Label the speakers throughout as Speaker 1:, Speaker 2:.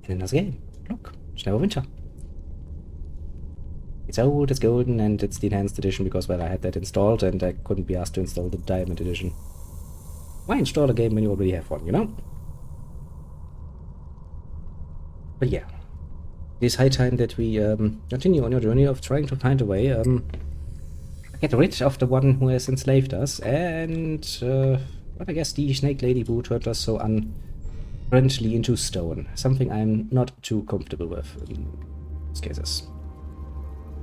Speaker 1: in another game. Look, it's Neverwinter. It's old, it's golden, and it's the enhanced edition because, well, I had that installed and I couldn't be asked to install the diamond edition. Why install a game when you already have one, you know? But yeah, it is high time that we continue on your journey of trying to find a way get rid of the one who has enslaved us, and well, I guess the snake lady who turned us so unfriendly into stone. Something I'm not too comfortable with in these cases.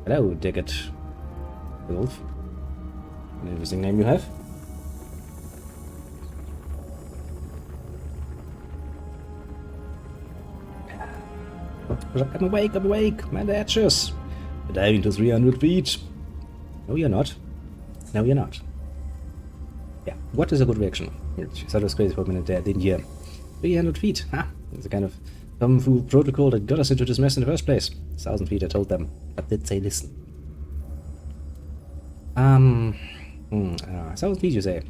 Speaker 1: Hello, Diggett Wolf. An interesting name you have. I'm awake, my latches. We're diving to 300 feet. No, you're not. No, you're not. Yeah, what is a good reaction? You thought it was crazy for a minute there, didn't you? 300 feet. Ha! It's a kind of kung fu protocol that got us into this mess in the first place. 1,000 feet, I told them. But did they listen? 1,000 feet, you say?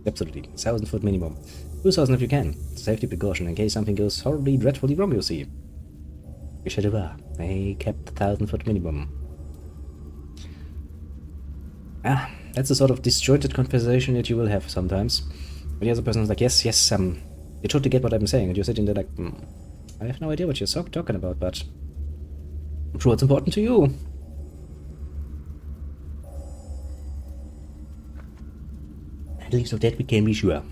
Speaker 1: Absolutely. 1,000 foot minimum. 2,000 if you can. Safety precaution in case something goes horribly, dreadfully wrong, you see. We should have. They kept the 1,000 foot minimum. Ah, that's the sort of disjointed conversation that you will have sometimes. But the other person is like, yes, you totally get what I'm saying, and you're sitting there like, I have no idea what you're talking about, but I'm sure it's important to you. At least of that we can be sure.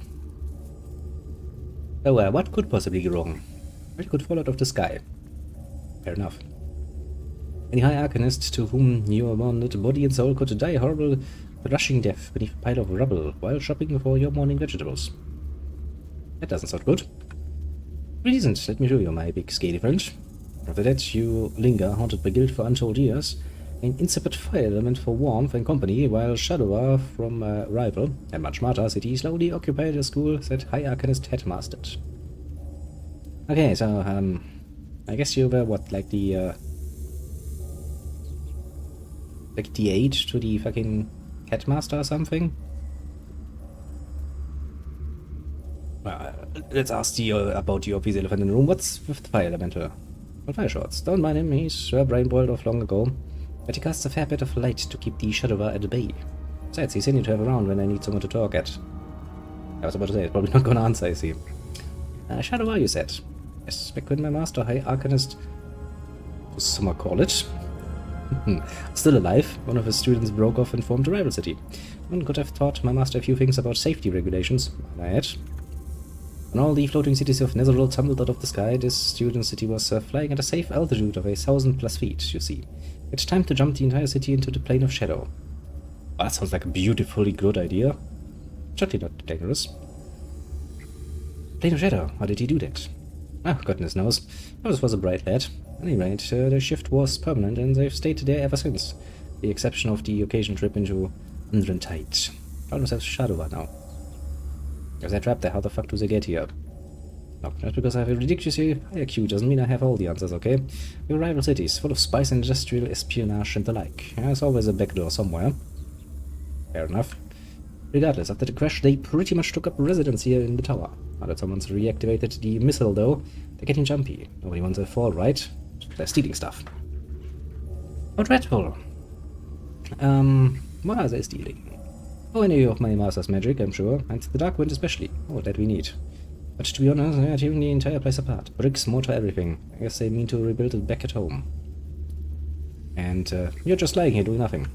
Speaker 1: So, what could possibly go wrong? What could fall out of the sky? Fair enough. Any high arcanist to whom your wounded body and soul could die a horrible, rushing death beneath a pile of rubble while shopping for your morning vegetables. That doesn't sound good. It isn't. Let me show you, my big scaly friend. After that, you linger, haunted by guilt for untold years, an insipid fire element for warmth and company, while Shadowa from a rival, a much smarter city, slowly occupied a school that high arcanist had mastered. Okay, so, I guess you were what, like the aide to the fucking headmaster or something? Let's ask you about the obvious elephant in the room. What's with the fire elemental? Well, fire shorts. Don't mind him, he's brain-boiled off long ago. But he casts a fair bit of light to keep the Shadowa at bay. Besides, he's sending to have around when I need someone to talk at. I was about to say, it's probably not gonna answer, I see. Shadowa, you said. Yes, back when my master, high arcanist, what some call it, still alive, one of his students broke off and formed a rival city. One could have taught my master a few things about safety regulations, I had. When all the floating cities of Netherworld tumbled out of the sky, this student city was flying at a safe altitude of 1,000+ feet, you see. It's time to jump the entire city into the plane of shadow. Well, that sounds like a beautifully good idea. Certainly not dangerous. Plane of shadow, how did he do that? Oh, goodness knows. This was a bright lad. At any rate, the shift was permanent and they've stayed there ever since. The exception of the occasional trip into Neverwinter Nights. Call themselves Shadowa now. If they're trapped there, how the fuck do they get here? No, just because I have a ridiculously high IQ doesn't mean I have all the answers, okay? We're rival cities, full of spice and industrial espionage and the like. There's always a backdoor somewhere. Fair enough. Regardless, after the crash, they pretty much took up residence here in the tower. Now that someone's reactivated the missile, though, they're getting jumpy. Nobody wants a fall, right? They're stealing stuff. How dreadful. What are they stealing? Oh, any of my master's magic, I'm sure, and the Dark Wind especially. Oh, that we need. But to be honest, they're tearing the entire place apart. Bricks, mortar, everything. I guess they mean to rebuild it back at home. And you're just lying here doing nothing.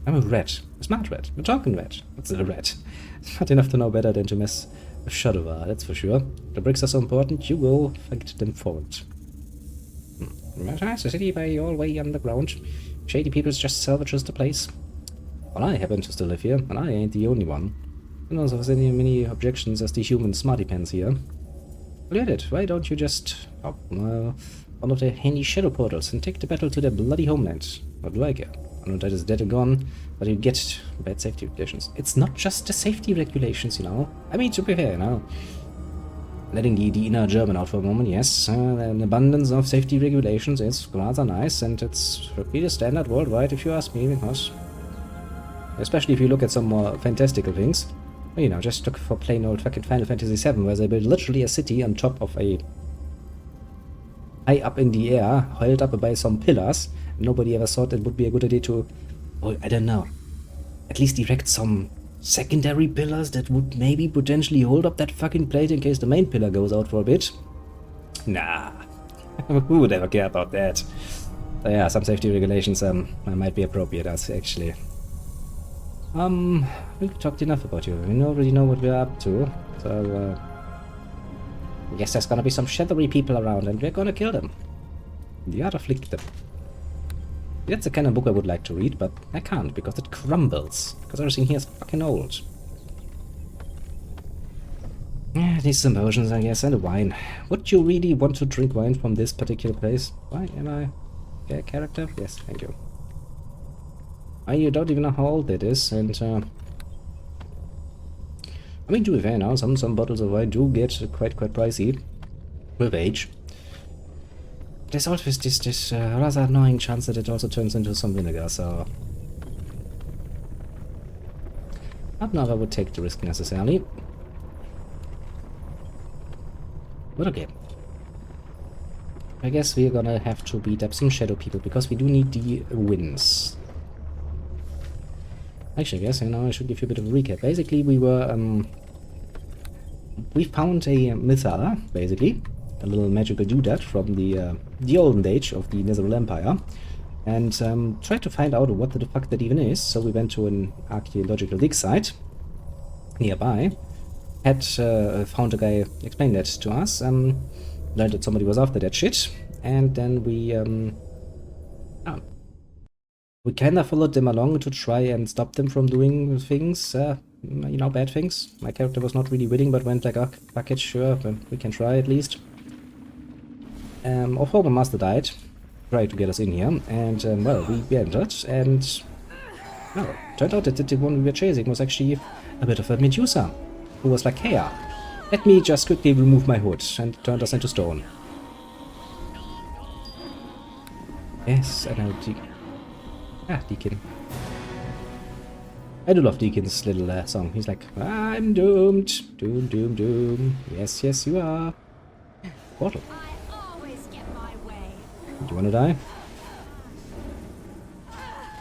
Speaker 1: I'm a rat. A smart rat. A talking rat. What's a rat? Smart enough to know better than to mess with Shadowa, that's for sure. The bricks are so important, you go fight them forward. Nice, a city by all way underground. Shady peoples just salvages the place. Well, I happen to still live here, and I ain't the only one. And also have many objections as the human smarty pants here. Look at it, why don't you just hop one of the handy shadow portals and take the battle to their bloody homeland? What do I care? I know that is dead and gone, but you get bad safety regulations. It's not just the safety regulations, you know. I mean, to be fair, you know. Letting the inner German out for a moment, yes. An abundance of safety regulations is rather nice, and it's really standard worldwide if you ask me, because... especially if you look at some more fantastical things. You know, just look for plain old fucking Final Fantasy VII, where they build literally a city on top of a high up in the air, held up by some pillars. Nobody ever thought it would be a good idea to, oh, I don't know, at least erect some secondary pillars that would maybe potentially hold up that fucking plate in case the main pillar goes out for a bit. Nah. Who would ever care about that? So yeah, some safety regulations might be appropriate, actually. We've talked enough about you. We already know what we're up to. So, I guess there's gonna be some shadowy people around and we're gonna kill them. The art afflict them. That's the kind of book I would like to read, but I can't because it crumbles. Because everything here is fucking old. Yeah, these some potions, I guess, and a wine. Would you really want to drink wine from this particular place? Why am I a character? Yes, thank you. I don't even know how old it is, and I mean, to be fair now, some bottles of wine do get quite pricey with age. There's always this rather annoying chance that it also turns into some vinegar, so I don't know if I would take the risk necessarily. But okay. I guess we're gonna have to beat up some shadow people because we do need the wins. Actually, I guess, you know, I should give you a bit of a recap. Basically, we found a missile, basically. A little magical doodad from the olden age of the Netheril Empire. And tried to find out what the fuck that even is. So we went to an archaeological dig site nearby. Had found a guy explain that to us. Learned that somebody was after that shit. And then we kinda followed them along to try and stop them from doing things, you know, bad things. My character was not really willing, but went like, oh, fuck it, sure, but we can try at least. Our former master died, tried to get us in here, and, well, we entered, and, well, turned out that the one we were chasing was actually a bit of a Medusa, who was like, hey, let me just quickly remove my hood, and turned us into stone. Yes, I know, Deacon. I do love Deacon's little song. He's like, I'm doomed. Doom, doom, doom. Yes, yes, you are. Portal. Do you want to die?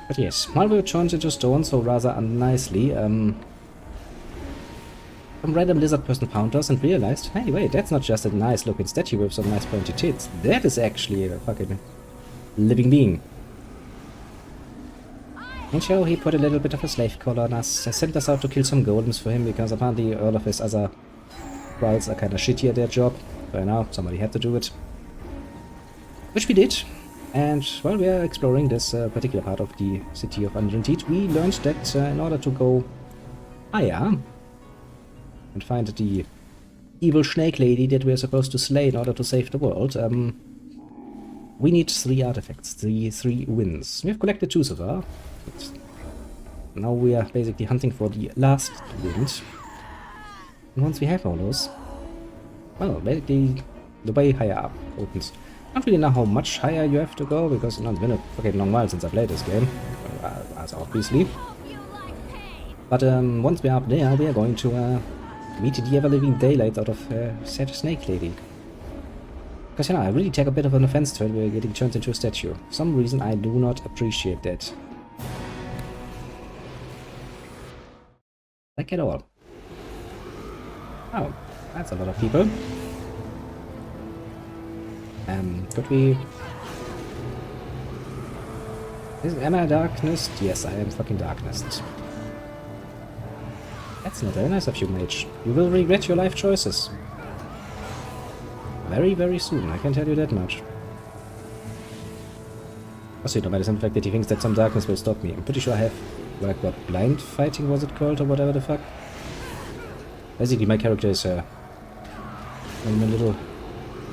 Speaker 1: But yes, while we were turned into stone, so rather unnicely, some random lizard person found us and realized, hey, wait, that's not just a nice looking statue with some nice pointy tits. That is actually a fucking living being. And so he put a little bit of a slave collar on us, sent us out to kill some golems for him, because apparently all of his other thralls are kinda shitty at their job. So now somebody had to do it. Which we did. And while we are exploring this particular part of the city of Unrented, we learned that in order to go higher and find the evil snake lady that we're supposed to slay in order to save the world, we need 3 artifacts, the 3 winds. We have collected 2 so far. But now we are basically hunting for the last wind. And once we have all those, well, basically the way higher up opens. I don't really know how much higher you have to go, because, you know, it's been a fucking long while since I played this game, as obviously. But once we're up there, we are going to meet the ever-living daylight out of said snake lady. Because, you know, I really take a bit of an offense to it, we're getting turned into a statue. For some reason I do not appreciate that. Like at all. Oh, that's a lot of people. Could we... Am I darkness? Yes, I am fucking darkness. That's not very nice of you, mage. You will regret your life choices. Very, very soon, I can tell you that much. Also, you know, by the simple fact that he thinks that some darkness will stop me. I'm pretty sure I have, like, what, blind fighting was it called, or whatever the fuck? Basically, my character is, my little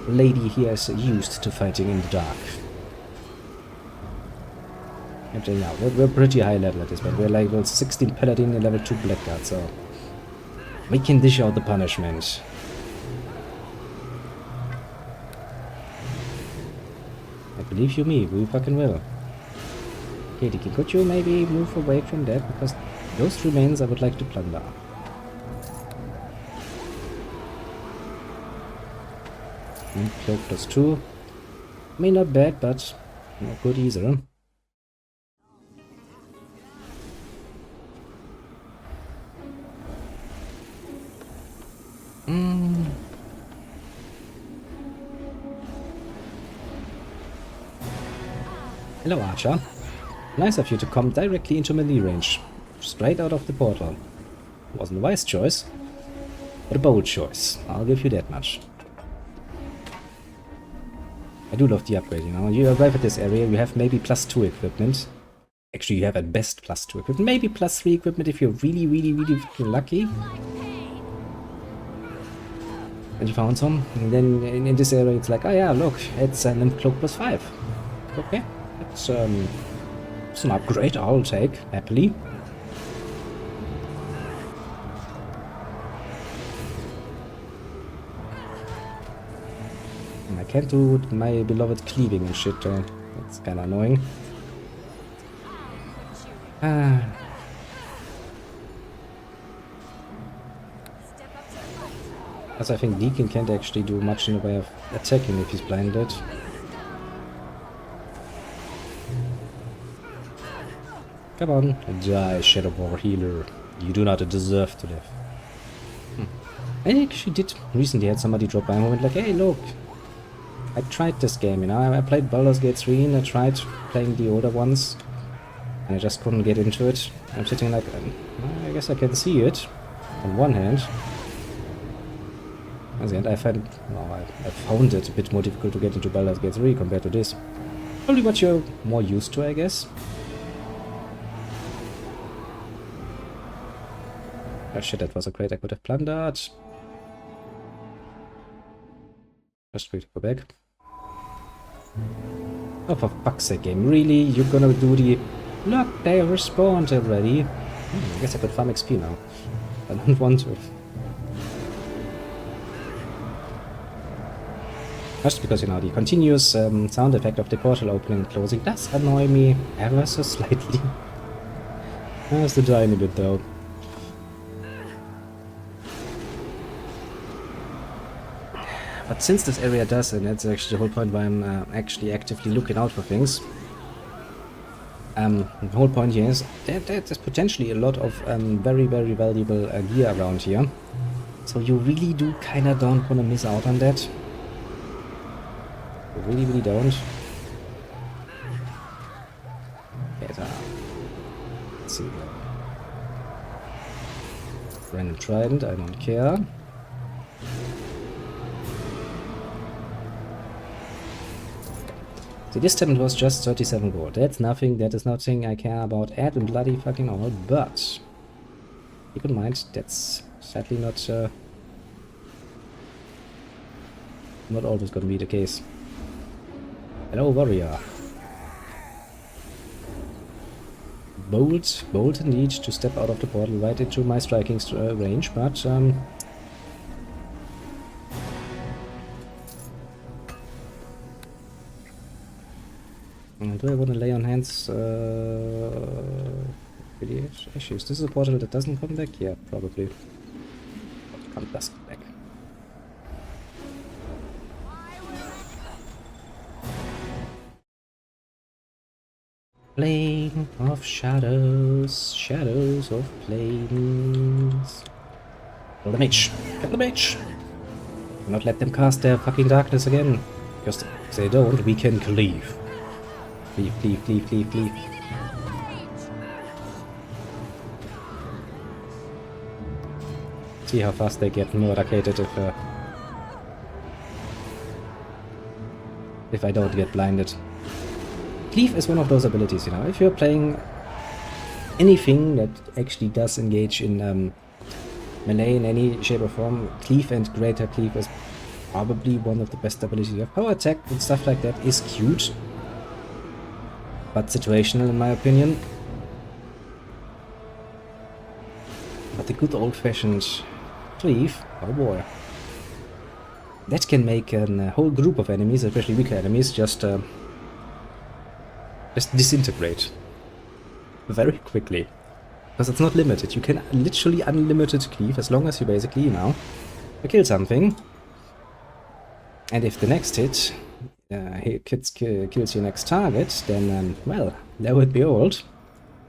Speaker 1: lady here is used to fighting in the dark. Actually, now, we're pretty high level at this point. We're like level 16 paladin and level 2 blackguard, so we can dish out the punishment. I believe you me, we fucking will. Okay, Dicky, could you maybe move away from that? Because those remains I would like to plunder. Cloak plus 2. mean, not bad, but not good either. Hello, Archer. Nice of you to come directly into melee range. Straight out of the portal. Wasn't a wise choice, but a bold choice. I'll give you that much. I do love the upgrade, you know. You arrive at this area, you have maybe +2 equipment. Actually, you have at best +2 equipment. Maybe +3 equipment if you're really, really, really lucky. And you found some. And then in this area, it's like, oh yeah, look, it's an cloak +5. Okay, it's an upgrade I'll take, happily. And I can't do my beloved cleaving and shit, that's kinda annoying. As I think Deacon can't actually do much in the way of attacking if he's blinded. Come on, die, Shadow War Healer. You do not deserve to live. I actually did recently had somebody drop by and went like, hey look, I tried this game, you know, I played Baldur's Gate 3 and I tried playing the older ones. And I just couldn't get into it. I'm sitting like, I guess I can see it, on one hand. On the end, I found it a bit more difficult to get into Baldur's Gate 3 compared to this. Probably what you're more used to, I guess. Oh shit, that was a crate I could have plundered. Just wait to go back. Oh, for fuck's sake, game. Really? You're gonna do the... Look, they respawned already. I guess I could farm XP now. I don't want to. Just because, you know, the continuous sound effect of the portal opening and closing does annoy me ever so slightly. Just a tiny bit, though. But since this area does, and that's actually the whole point why I'm actually actively looking out for things, the whole point here is that there's potentially a lot of very, very valuable gear around here. So you really do kinda don't want to miss out on that. You really, really don't. Okay, so let's see. Random trident, I don't care. So this time it was just 37 gold. That's nothing, that is nothing I care about at and bloody fucking all, but keep in mind that's sadly not always gonna be the case. Hello, warrior. Bold indeed to step out of the portal right into my striking range, but do I want to lay on hands? Really issues. This is a portal that doesn't come back? Yeah, probably. Does come back. Plane of shadows, shadows of planes. Kill the mage. Kill the mage. Do not let them cast their fucking darkness again. Because if they don't, we can cleave. Cleave, cleave, cleave, cleave, cleave. See how fast they get murdercated if I don't get blinded. Cleave is one of those abilities, you know, if you're playing anything that actually does engage in melee in any shape or form, Cleave and Greater Cleave is probably one of the best abilities you have. Power attack and stuff like that is cute, but situational in my opinion. But the good old-fashioned Cleave, oh boy. That can make a whole group of enemies, especially weaker enemies, just disintegrate very quickly. Because it's not limited. You can literally unlimited cleave as long as you basically, you know, kill something. And if the next hit kills your next target, then, well, lo and behold,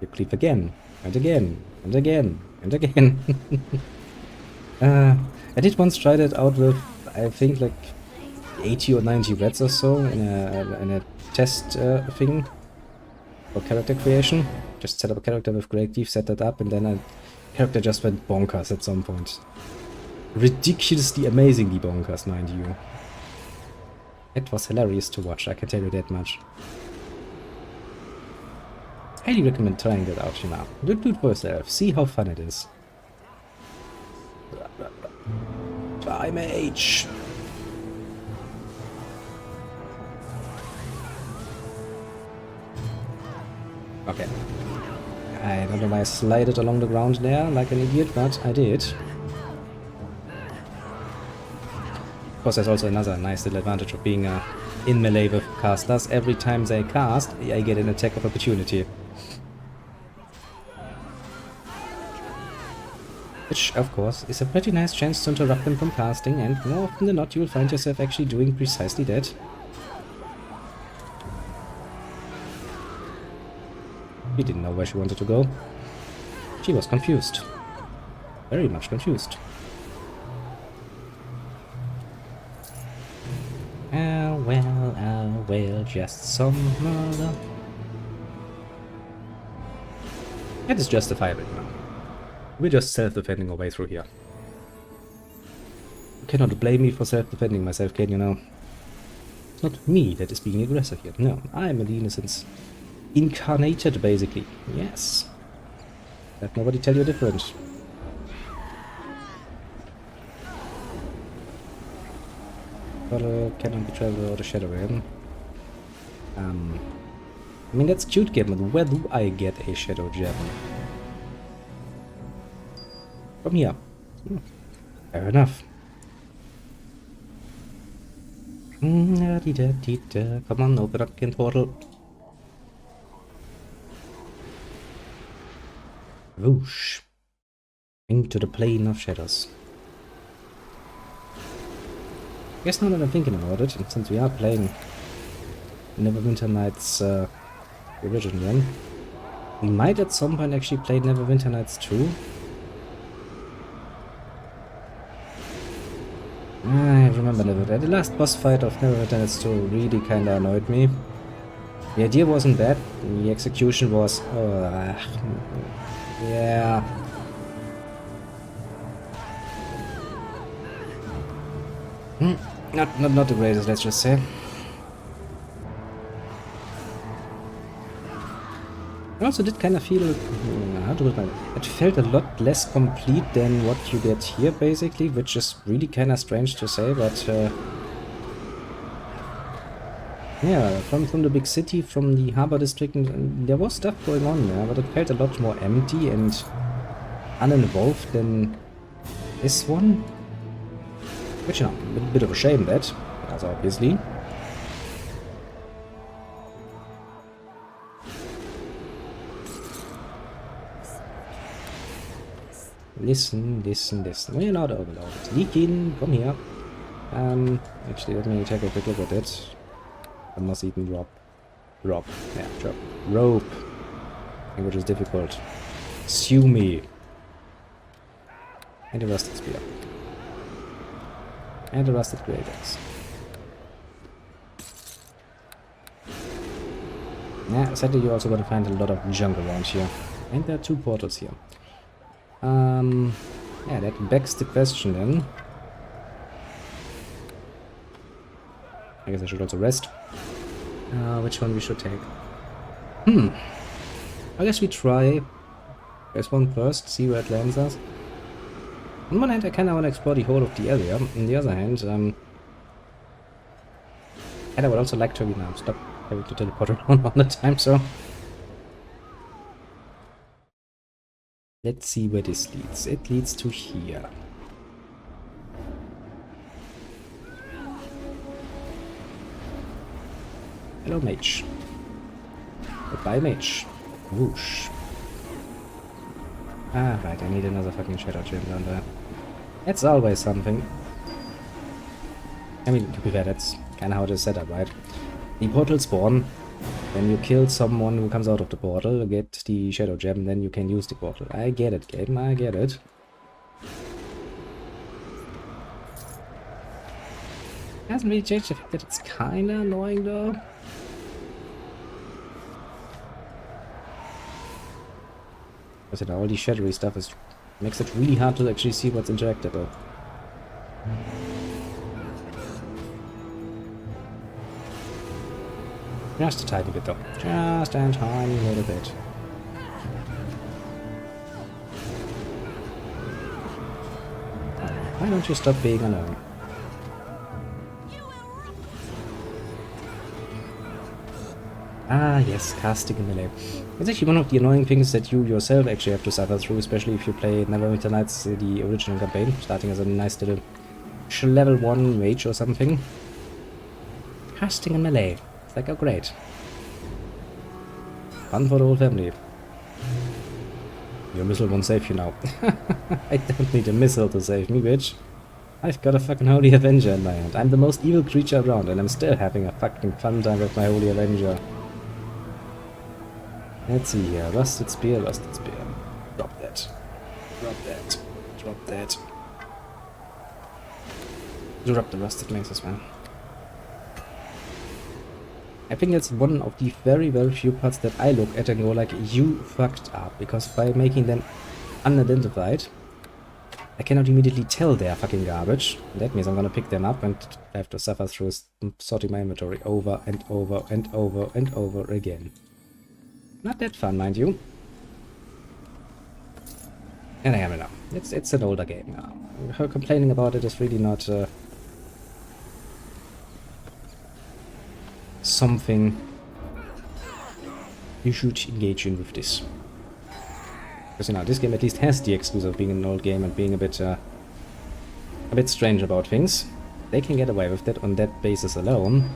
Speaker 1: you clip again, and again, and again, and again. I did once try that out with, I think, like 80 or 90 reds or so in a test thing for character creation. Just set up a character with Great Thief, set that up, and then a character just went bonkers at some point. Ridiculously, amazingly bonkers, mind you. It was hilarious to watch, I can tell you that much. Highly recommend trying that out, you know. Do it for yourself, see how fun it is. Time H. Okay. I don't know why I slided along the ground there like an idiot, but I did. Of course, there's also another nice little advantage of being in melee with casters. Every time they cast, I get an attack of opportunity. Which, of course, is a pretty nice chance to interrupt them from casting, and more often than not you will find yourself actually doing precisely that. She didn't know where she wanted to go. She was confused. Very much confused. Well, just some murder. That is justifiable now. We're just self-defending our way through here. You cannot blame me for self-defending myself, can you now? It's not me that is being aggressive here. No, I'm an innocence incarnated, basically. Yes. Let nobody tell you different. But cannot be traveled without a shadow in. I mean, that's cute game, but where do I get a shadow gem? From here. Fair enough. Come on, open up the portal. Whoosh. Into the plane of shadows. I guess now that I'm thinking about it, and since we are playing Neverwinter Nights original one, we might at some point actually play Neverwinter Nights 2. I remember Neverwinter. The last boss fight of Neverwinter Nights 2 really kinda annoyed me. The idea wasn't bad, the execution was... yeah... Not the greatest, let's just say. I also did kind of feel... how to put it? It felt a lot less complete than what you get here, basically, which is really kind of strange to say, but... yeah, from the big city, from the harbor district, and there was stuff going on there, but it felt a lot more empty and uninvolved than this one. Which, you know, a bit of a shame that, as obviously. Listen. We're not overloaded. Leak in, come here. Actually, let me take a quick look at it. I must even drop. Yeah, drop. Rope. Which is difficult. Sue me. And the rusted spear. And the rusted great axe. Yeah, sadly you're also going to find a lot of junk around here. And there are 2 portals here. Yeah, that begs the question then. I guess I should also rest. Which one we should take? I guess we try this one first, see where it lands us. On one hand, I kinda wanna explore the whole of the area. On the other hand, and I would also like to, you know, stop having to teleport around all the time, so... let's see where this leads. It leads to here. Hello, mage. Goodbye, mage. Whoosh. Ah, right, I need another fucking shadow gem down there. That's always something. I mean, to be fair, that's Kinda how it is set up, right? The portal spawn. When you kill someone who comes out of the portal, get the shadow gem, then you can use the portal. I get it, game. I get it. Hasn't really changed the fact that it's kinda annoying though. Because you know, all the shadowy stuff makes it really hard to actually see what's interactable. Just a tiny bit though. Just a tiny little bit. Why don't you stop being annoying? Ah, yes, casting in melee. It's actually one of the annoying things that you yourself actually have to suffer through, especially if you play Neverwinter Nights, the original campaign, starting as a nice little level 1 mage or something. Casting in melee. It's like, oh great. Fun for the whole family. Your missile won't save you now. I don't need a missile to save me, bitch. I've got a fucking Holy Avenger in my hand. I'm the most evil creature around, and I'm still having a fucking fun time with my Holy Avenger. Let's see here. Rusted spear, rusted spear. Drop that. Drop that. Drop that. Drop the rusted mazes, man. I think it's one of the very, very few parts that I look at and go like, you fucked up. Because by making them unidentified, I cannot immediately tell they're fucking garbage. That means I'm gonna pick them up and I have to suffer through sorting my inventory over and over and over and over again. Not that fun, mind you. And I am now. It's an older game now. Her complaining about it is really not something you should engage in with this. Because you know, this game at least has the excuse of being an old game and being a bit strange about things. They can get away with that on that basis alone.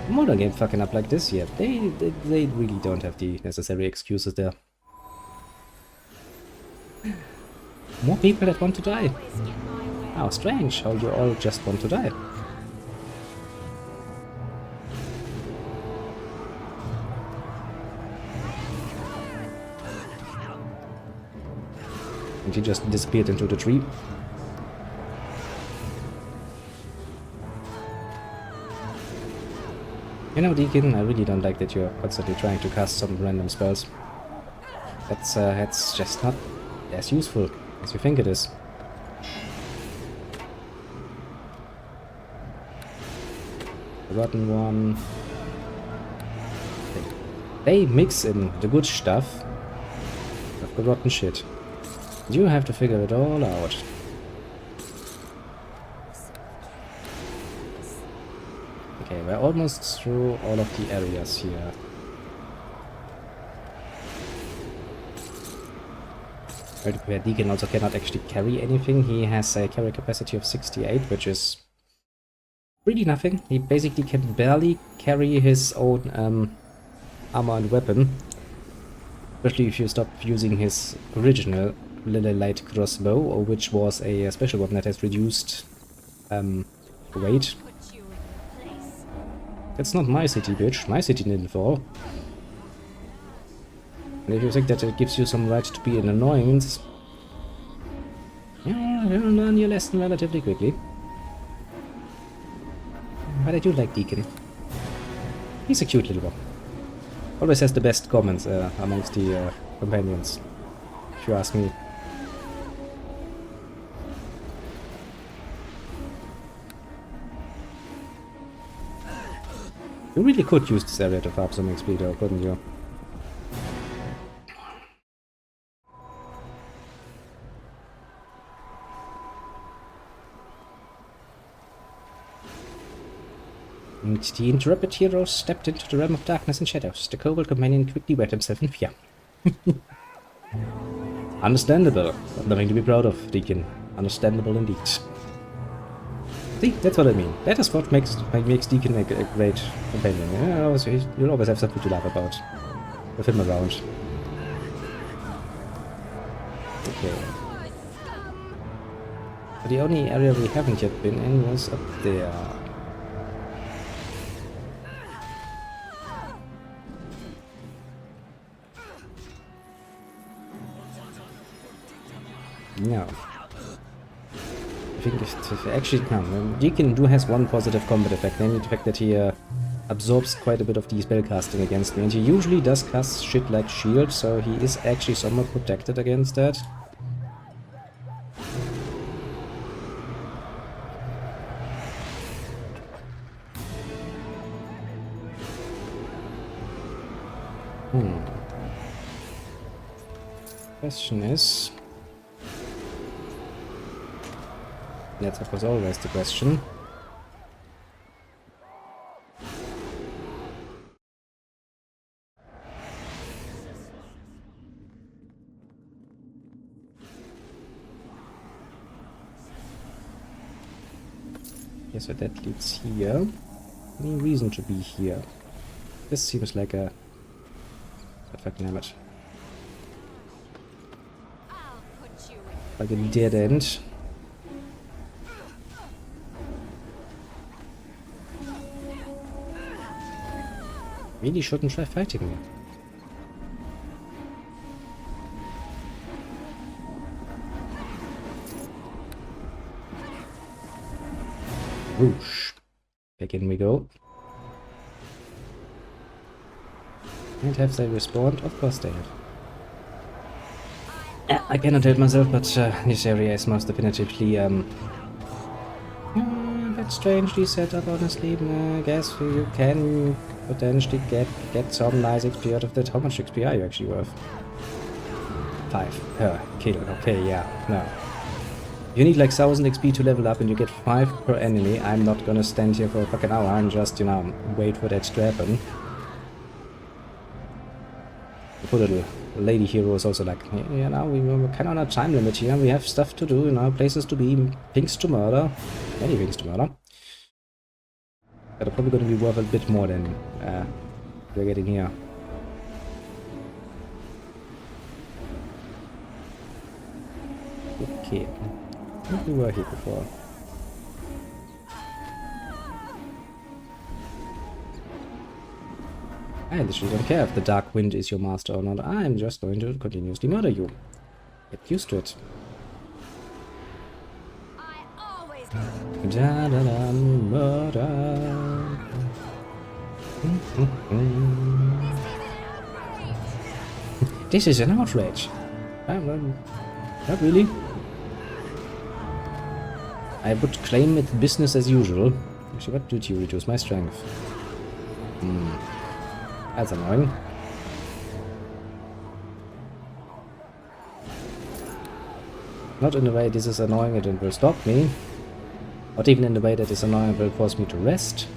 Speaker 1: Modern game fucking up like this, yeah, they really don't have the necessary excuses there. More people that want to die. How strange how you all just want to die. And he just disappeared into the tree. You know, Deacon, I really don't like that you're constantly trying to cast some random spells. That's just not as useful as you think it is. Forgotten one. They mix in the good stuff with the rotten shit. You have to figure it all out. Okay, we're almost through all of the areas here. Where Deacon also cannot actually carry anything. He has a carry capacity of 68, which is really nothing. He basically can barely carry his own armor and weapon. Especially if you stop using his original little light crossbow, which was a special weapon that has reduced weight. It's not my city, bitch. My city didn't fall. And if you think that it gives you some right to be an annoyance, yeah, you'll learn your lesson relatively quickly. But I do like Deacon. He's a cute little one. Always has the best comments amongst the companions, if you ask me. You really could use this area to farm some XP though, couldn't you? And the intrepid hero stepped into the realm of darkness and shadows. The kobold companion quickly wet himself in fear. Understandable. Nothing to be proud of, Deacon. Understandable indeed. See, that's what I mean. That is what makes Deacon a great companion. Yeah, you'll always have something to laugh about with him around. Okay. The only area we haven't yet been in was up there. No. I think actually, no. Deacon has one positive combat effect, namely the fact that he absorbs quite a bit of the spellcasting against me. And he usually does cast shit like shield, so he is actually somewhat protected against that. Question is... That's of course always the question. Okay, so that leads here. Any reason to be here? This seems like a... But fucking damn it. Like a dead end. Really shouldn't try fighting me. Whoosh. Back in we go. And have they respawned? Of course they have. I cannot help myself, but this area is most definitively that's strangely set up, honestly. I guess you can potentially get some nice XP out of that. How much XP are you actually worth? 5 per kill. Okay, yeah, no. You need like 1000 XP to level up and you get 5 per enemy. I'm not gonna stand here for a fucking hour and just, you know, wait for that to happen. The poor little lady hero is also like, you know, we're kind of on a time limit here. We have stuff to do, you know, places to be, things to murder. Many things to murder. That are probably gonna be worth a bit more than we're getting here. Okay. I think we were here before. I literally don't care if the Dark Wind is your master or not. I'm just going to continuously murder you. Get used to it. Da da da, murder. This is an outrage. Not really. I would claim it business as usual. Actually, what did you reduce my strength? That's annoying. Not in the way this is annoying and it will stop me. Not even in the way that is annoying and will force me to rest.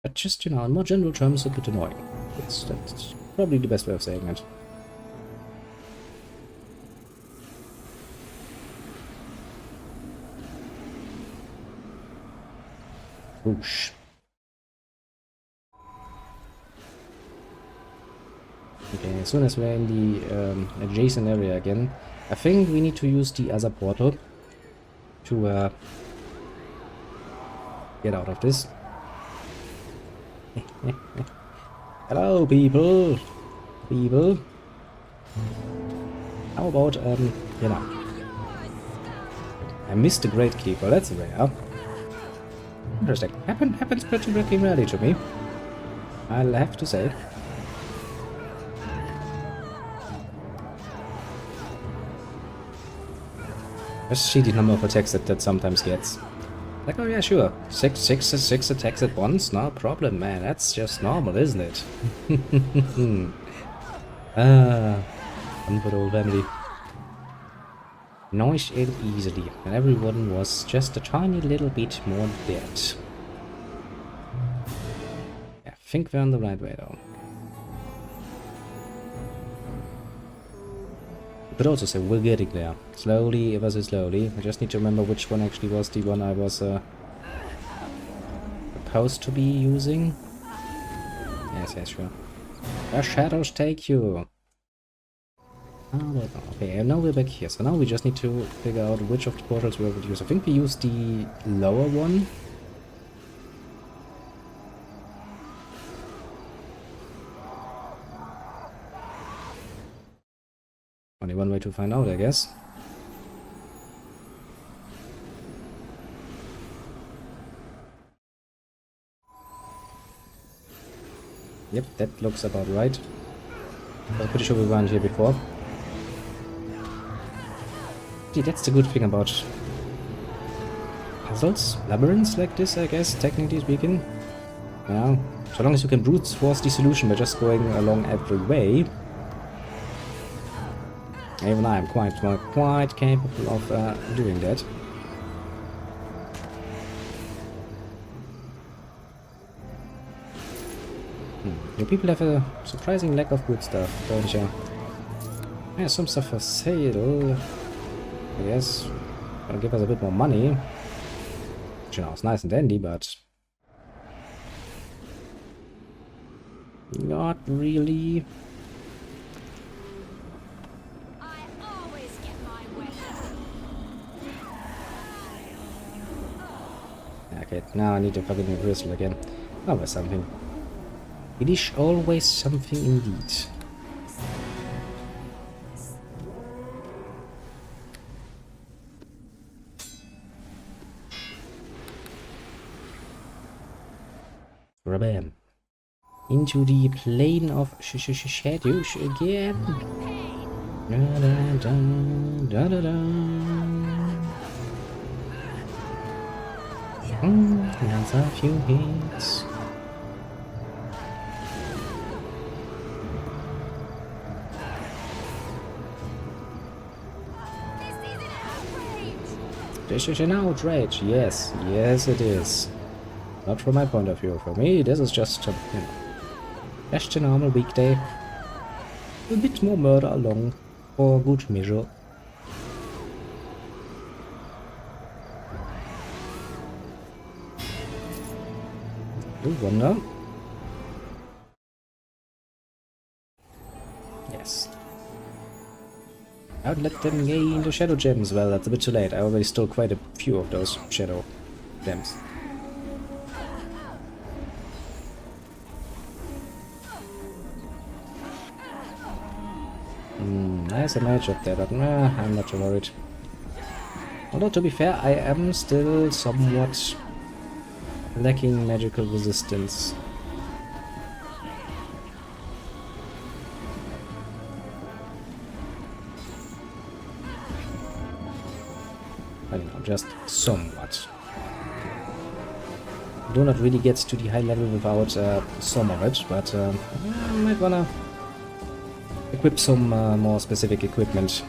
Speaker 1: But just, you know, in more general terms, a bit annoying. That's probably the best way of saying it. Whoosh. Okay, as soon as we're in the adjacent area again, I think we need to use the other portal to get out of this. Hello, people! People! How about, you know... I missed the Great Keeper, that's rare. Interesting. Happens pretty rarely to me. I'll have to say. Just see the number of attacks that sometimes gets. Like, oh yeah, sure. Six attacks at once? No problem, man. That's just normal, isn't it? Fun for the old family. Noise it easily, and everyone was just a tiny little bit more dead. Yeah, I think we're on the right way though. You could also say we're getting there. Slowly, ever so slowly. I just need to remember which one actually was the one I was supposed to be using. Yes, sure. Where shadows take you. Okay, and now we're back here. So now we just need to figure out which of the portals we would use. I think we use the lower one. Only one way to find out, I guess. Yep, that looks about right. I'm pretty sure we weren't here before. See, that's the good thing about puzzles, labyrinths like this, I guess, technically speaking. Yeah, so long as you can brute force the solution by just going along every way. Even I am quite capable of doing that. You people have a surprising lack of good stuff, don't you? Yeah, some stuff for sale. I guess. Gonna give us a bit more money. Which, you know, it's nice and dandy, but not really. Okay, now I need to fucking rehearsal again. Always something. It is always something indeed. Rabam. Into the plane of shadows again. Da da da da da da. That's a few hits. This is an outrage. Yes, yes it is. Not from my point of view. For me, this is just a, you know, just a normal weekday. A bit more murder along for good measure. You wonder? Yes. I'd let them gain the shadow gems. Well, that's a bit too late. I already stole quite a few of those shadow gems. Nice image up there, but I'm not too worried. Although, to be fair, I am still somewhat lacking magical resistance. I don't know, just somewhat. Do not really get to the high level without some of it, but I might wanna equip some more specific equipment.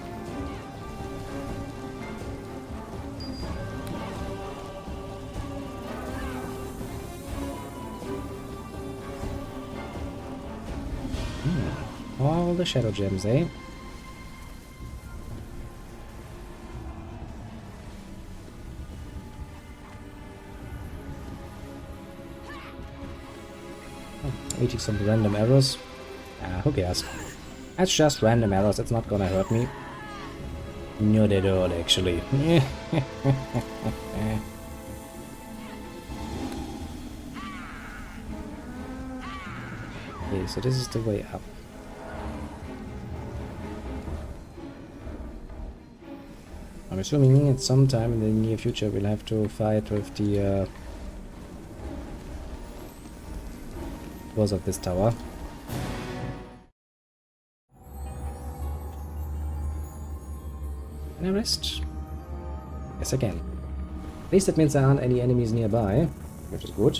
Speaker 1: All the shadow gems, eh? Eating some random arrows. Who cares? That's just random arrows, it's not gonna hurt me. Not at all, actually. Okay, so this is the way up. I'm assuming at some time in the near future we'll have to fight with the boss of this tower. Can I rest? Yes, I can. At least that means there aren't any enemies nearby, which is good.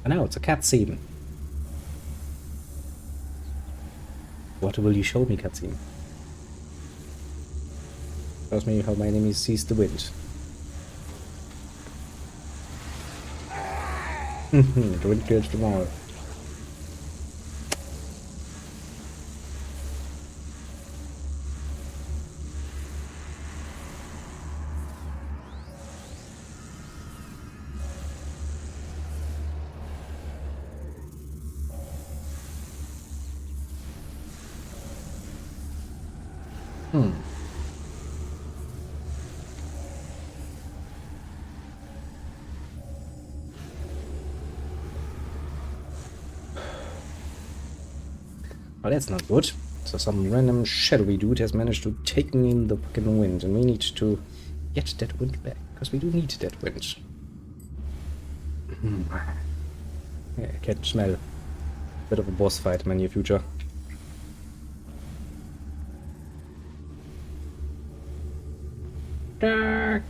Speaker 1: I know, it's a cutscene. What will you show me, cutscene? Shows me how my enemy sees the wind. The wind kills them all. Oh, that's not good. So some random shadowy dude has managed to take me in the fucking wind, and we need to get that wind back, because we do need that wind. Yeah, I can smell a bit of a boss fight in my near future. Dark.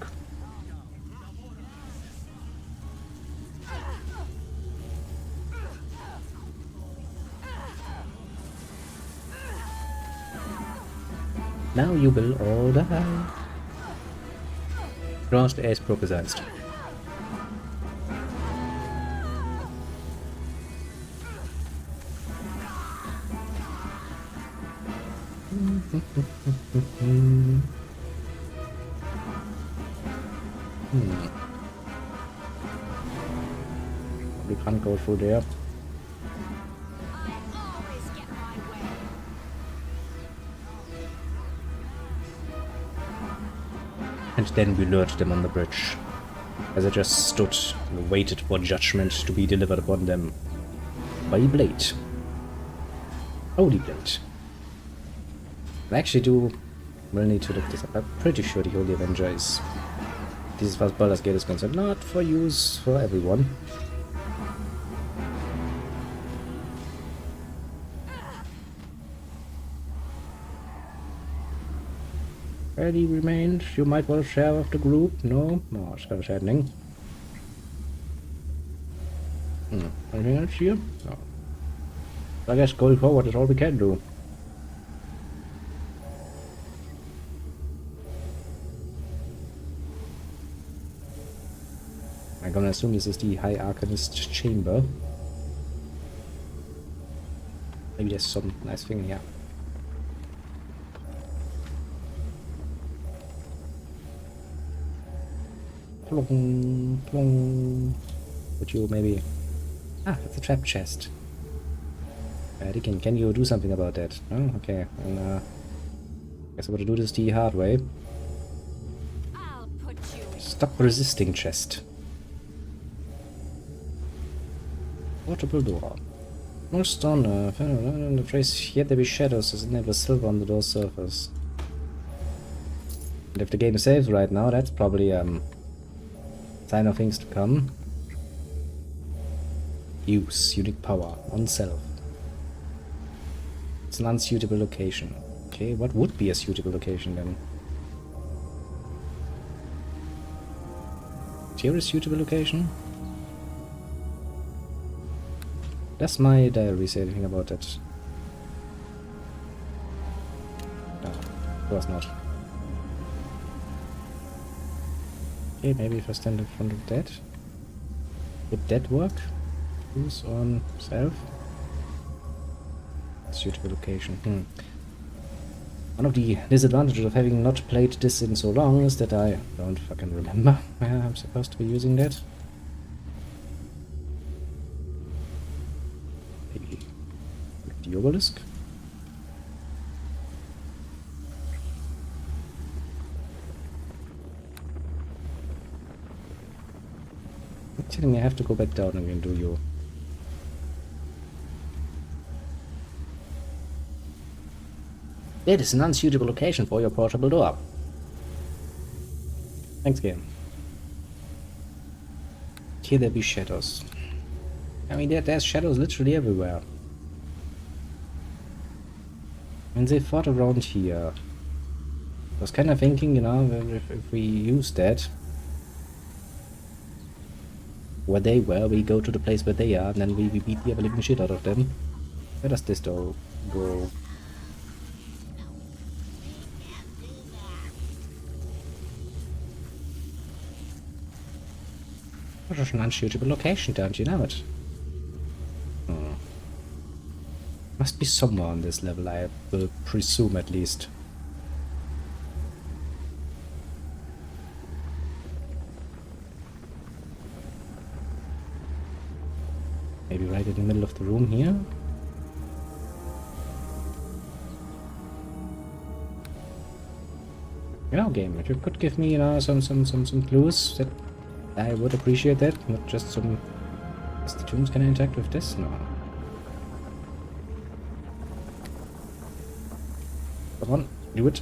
Speaker 1: Now you will all die. Just as prophesied. We can't go through there. And then we lured them on the bridge, as I just stood and waited for judgment to be delivered upon them by Blade. Holy Blade. I actually will need to look this up. I'm pretty sure the Holy Avenger is, this is what Baldur's Gate is concerned, not for use for everyone. Ready remained. You might want to share with the group. No? No, it's kind of saddening. Anything else here? No. I guess going forward is all we can do. I'm gonna assume this is the High Arcanist chamber. Maybe there's some nice thing here. Plong, plong. Would you maybe... Ah, that's a trap chest. Dickon, can you do something about that? Oh, okay. And, guess I'm gonna do this the hard way.
Speaker 2: I'll put you.
Speaker 1: Stop resisting chest. Portable door. Most on Earth. The phrase yet there be shadows as never silver on the door surface. And if the game saves right now, that's probably sign of things to come. Use unique power on self. It's an unsuitable location. Okay, what would be a suitable location then? Here is suitable location? Does my diary say anything about that? No, of course not. Okay, maybe if I stand in front of that. Would that work? Use on self? Suitable location. One of the disadvantages of having not played this in so long is that I don't fucking remember where I'm supposed to be using that. Maybe the obelisk? You're telling me I have to go back down again, do you? It is an unsuitable location for your portable door. Thanks, game. Here there be shadows. I mean, there's shadows literally everywhere. And they fought around here. I was kind of thinking, you know, if we use that, where they were, we go to the place where they are, and then we beat the ever-living shit out of them. Where does this door go? What an unshootable location, don't you know it? Must be somewhere on this level, I will presume at least. Maybe right in the middle of the room here? You know, game, if you could give me, you know, some clues, that I would appreciate that. Not just some... Is the tombs can I interact with this? No. Come on, do it.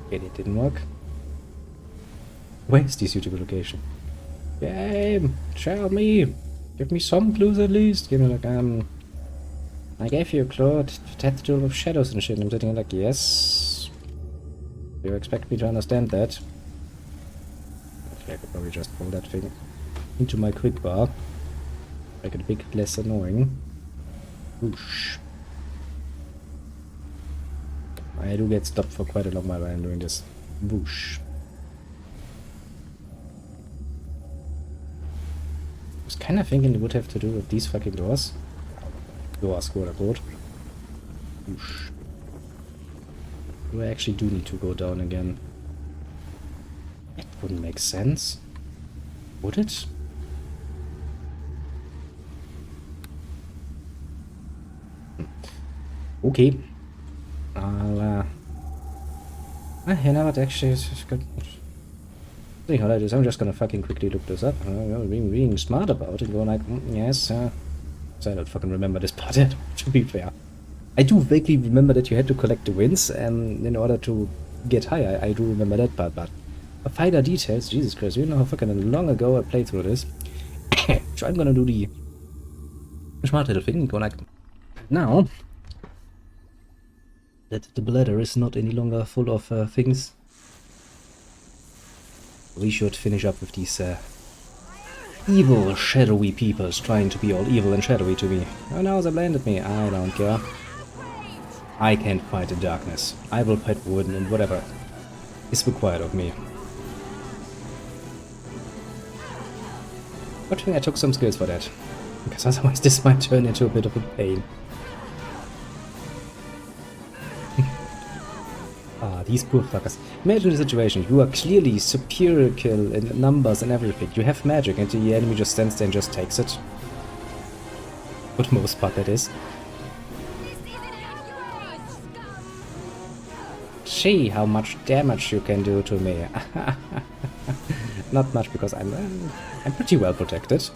Speaker 1: Okay, it didn't work. Where's the suitable location? Game! Tell me! Give me some clues at least! Give me like, I gave you a clue. It had to do with shadows and shit. I'm sitting like, yes. You expect me to understand that? Okay, I could probably just pull that thing into my quick bar. Make it a bit less annoying. Whoosh. I do get stopped for quite a long while I'm doing this. Whoosh. I was kind of thinking it would have to do with these fucking doors. Doors, quote unquote. Whoosh. I actually do need to go down again. That wouldn't make sense. Would it? Okay. I'll, you know what, actually, it's good. See how that is. I'm just gonna fucking quickly look this up. Being smart about it, going like, yes, so I don't fucking remember this part yet, to be fair. I do vaguely remember that you had to collect the wins in order to get higher. I do remember that part, but finer details, Jesus Christ, you know how fucking long ago I played through this. So I'm gonna do the smart little thing, go like, now that the bladder is not any longer full of things, we should finish up with these evil, shadowy peoples trying to be all evil and shadowy to me. Oh no, they blinded me. I don't care. I can't fight in darkness. I will fight wood and whatever is required of me. Good thing I took some skills for that, because otherwise this might turn into a bit of a pain. Ah, these poor fuckers. Imagine the situation. You are clearly superior in numbers and everything. You have magic and the enemy just stands there and just takes it. For the most part, that is. See how much damage you can do to me. Not much, because I'm pretty well protected.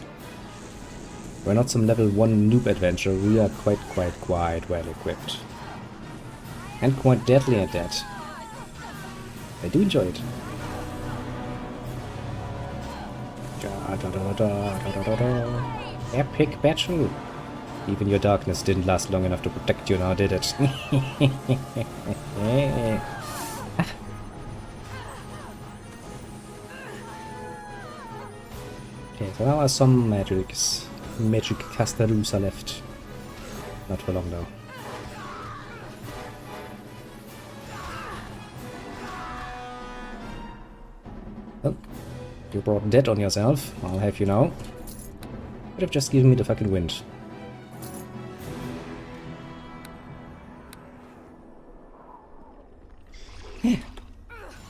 Speaker 1: We're not some level 1 noob adventure. We are quite well equipped. And quite deadly at that. I do enjoy it. Epic battle! Even your darkness didn't last long enough to protect you now, did it? Okay, so now are some magic castaroos are left. Not for long though. Well, you brought death on yourself, I'll have you know. Could have just given me the fucking wind. Yeah.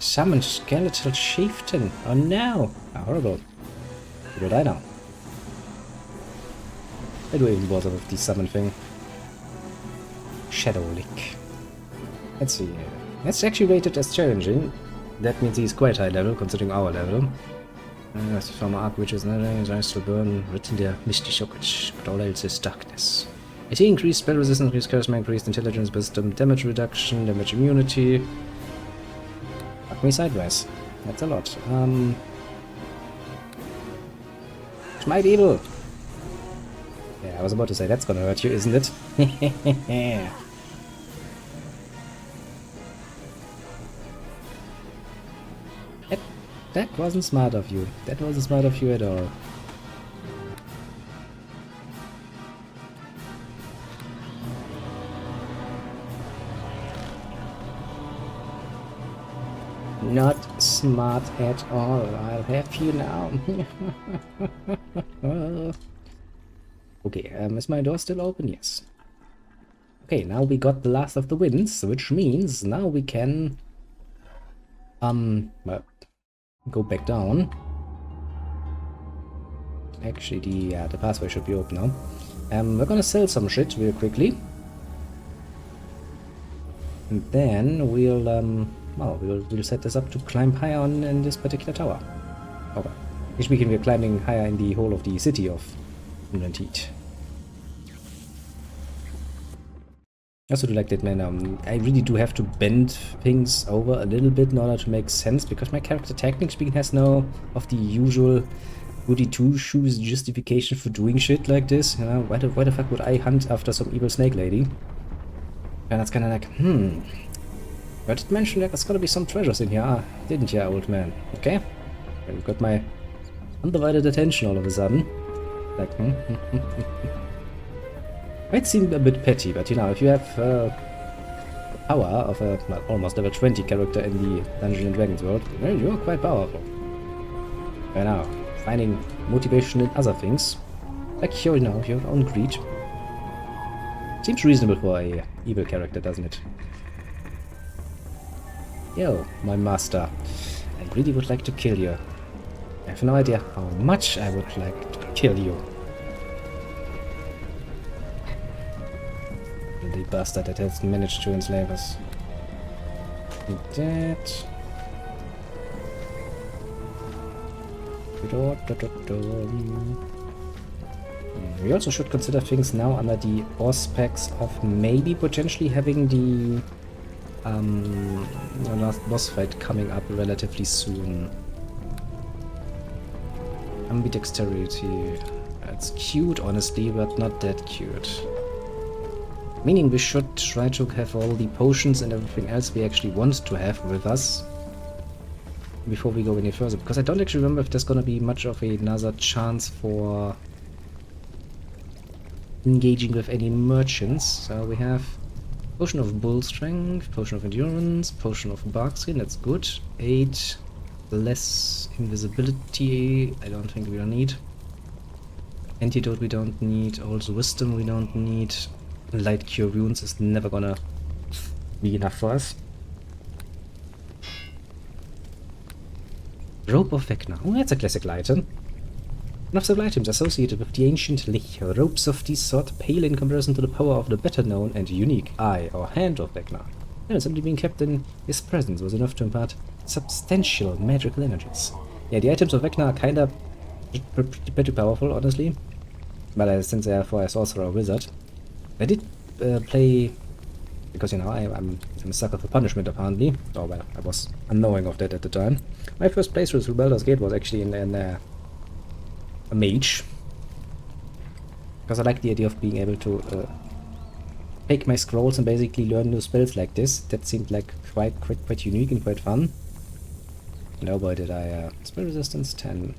Speaker 1: Summon skeletal chieftain. Oh no! How horrible. Who will I now? I do even bother with the summon thing. Shadow Lick. Let's see. That's actually rated as challenging. That means he's quite high level, considering our level. From Arc Witches, nice to burn, written there, Misty Shockage, but all else is darkness. I see increased spell resistance, increased charisma, increased intelligence, wisdom, damage reduction, damage immunity. Fuck me sideways. That's a lot. Smite evil! Yeah, I was about to say that's gonna hurt you, isn't it? That wasn't smart of you. That wasn't smart of you at all. Not smart at all. I'll have you now. Okay, is my door still open? Yes. Okay, now we got the last of the winds, which means now we can well, go back down. Actually, the pathway should be open now. We're gonna sell some shit real quickly, and then we'll well, we'll set this up to climb higher in this particular tower. Okay, which we can be climbing higher in the whole of the city of Neverwinter. also do like that, man. I really do have to bend things over a little bit in order to make sense, because my character, technically speaking, has no of the usual goody two-shoes justification for doing shit like this. You know, why the fuck would I hunt after some evil snake lady? And that's kind of like, I did mention that there's gotta be some treasures in here, didn't you, old man? Okay, and you got my undivided attention all of a sudden. Like, might seem a bit petty, but you know, if you have power of a well, almost level 20 character in the Dungeons and Dragons world, well, you're quite powerful. Right now, finding motivation in other things, like your, you know, your own greed, seems reasonable for a evil character, doesn't it? Yo, my master, I really would like to kill you. I have no idea how much I would like to kill you. The bastard that has managed to enslave us. That. We also should consider things now under the aspects of maybe potentially having the last boss fight coming up relatively soon. Ambidexterity. It's cute, honestly, but not that cute. Meaning we should try to have all the potions and everything else we actually want to have with us before we go any further. Because I don't actually remember if there's gonna be much of another chance for engaging with any merchants. So we have Potion of Bull Strength, Potion of Endurance, Potion of Barkskin, that's good. 8 less invisibility, I don't think we don't need. Antidote we don't need, also Wisdom we don't need. Light Cure Wounds is never gonna be enough for us. Rope of Vecna. Oh, that's a classical item. One of several items associated with the ancient Lich. Ropes of this sort pale in comparison to the power of the better known and unique Eye or Hand of Vecna. And simply being kept in his presence was enough to impart substantial magical energies. Yeah, the items of Vecna are kinda pretty powerful, honestly. But since they are for a sorcerer or wizard. I did play, because you know I'm a sucker for punishment apparently. Oh well, I was unknowing of that at the time. My first playthrough through Baldur's Gate was actually in a mage, because I like the idea of being able to take my scrolls and basically learn new spells like this. That seemed like quite unique and quite fun. And oh boy, did I spell resistance 10.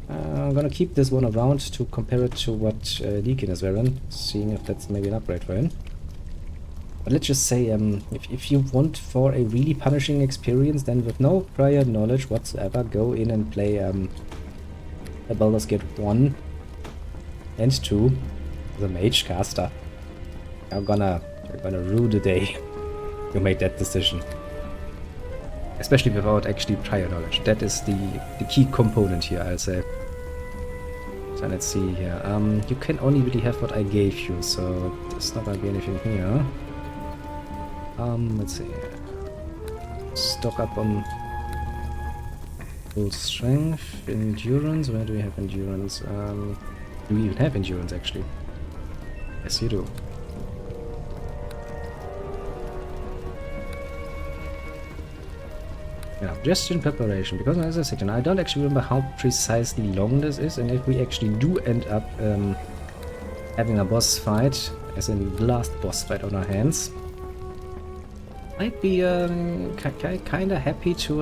Speaker 1: I'm gonna keep this one around to compare it to what Deacon is wearing, seeing if that's maybe an upgrade for him. But let's just say, if you want for a really punishing experience, then with no prior knowledge whatsoever, go in and play a Baldur's Gate 1 and 2 the mage caster. You're gonna rue the day you made that decision. Especially without actually prior knowledge. That is the key component here, I'll say. So let's see here. You can only really have what I gave you, so there's not gonna be anything here. Let's see. Stock up on full strength, endurance. Where do we have endurance? Do we even have endurance actually? Yes, you do. Yeah, just in preparation, because as I said, I don't actually remember how precisely long this is, and if we actually do end up having a boss fight, as in the last boss fight on our hands, I'd be kinda happy to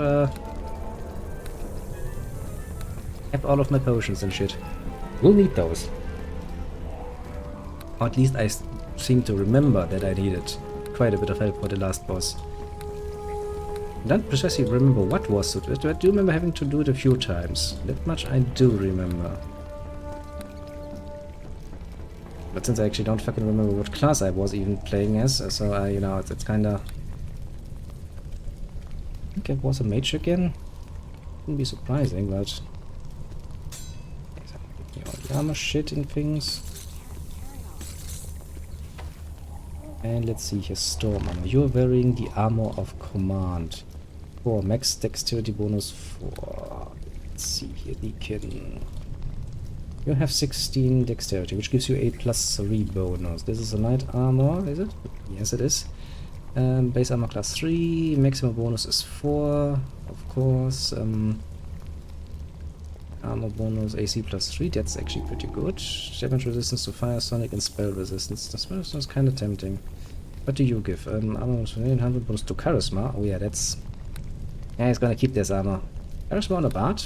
Speaker 1: have all of my potions and shit. We'll need those. Or at least I seem to remember that I needed quite a bit of help for the last boss. I don't precisely remember what was it, but I do remember having to do it a few times. That much I do remember. But since I actually don't fucking remember what class I was even playing as, so you know, it's kinda... I think it was a mage again. Wouldn't be surprising, but... all the armor shit and things. And let's see here, Storm Armor. You're wearing the Armor of Command. 4 max dexterity bonus 4. Let's see here, Deacon. You have 16 dexterity, which gives you a +3 bonus. This is a light armor, is it? Yes, it is. Base armor +3, maximum bonus is 4, of course. Armor bonus AC +3, that's actually pretty good. Damage resistance to fire, sonic, and spell resistance. The spell resistance is kind of tempting. What do you give? Armor bonus 100 bonus to charisma. Oh yeah, that's... Yeah, he's gonna keep this armor. Charisma on a bard.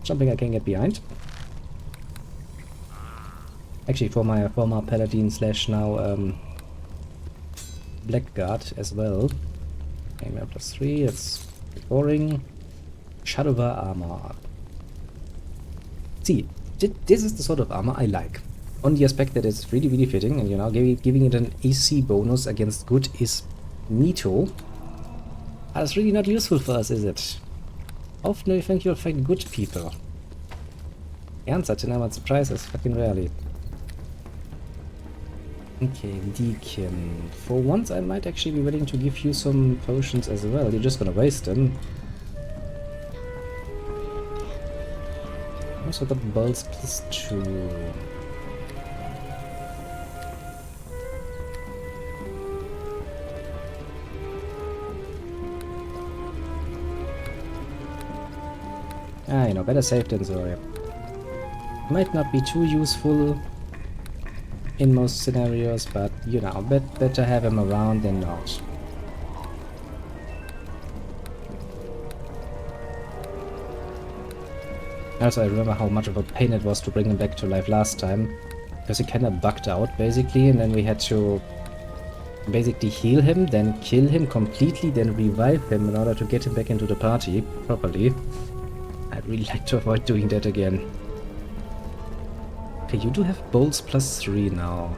Speaker 1: Something I can get behind. Actually, for my former paladin slash now blackguard as well. Aiming +3, that's boring. Shadowver armor. See, this is the sort of armor I like. On the aspect that it's really, really fitting, and you know, giving it an AC bonus against good is neato. But it's really not useful for us, is it? Often do you think you'll find good people? The answer to numbered surprises, fucking rarely. Okay, Deacon. For once I might actually be willing to give you some potions as well. You're just gonna waste them. Also got bolts +2. Ah, you know, better safe than sorry. Might not be too useful in most scenarios, but you know, better have him around than not. Also, I remember how much of a pain it was to bring him back to life last time, because he kinda bugged out basically, and then we had to basically heal him, then kill him completely, then revive him in order to get him back into the party properly. I'd really like to avoid doing that again. Okay, you do have bolts +3 now.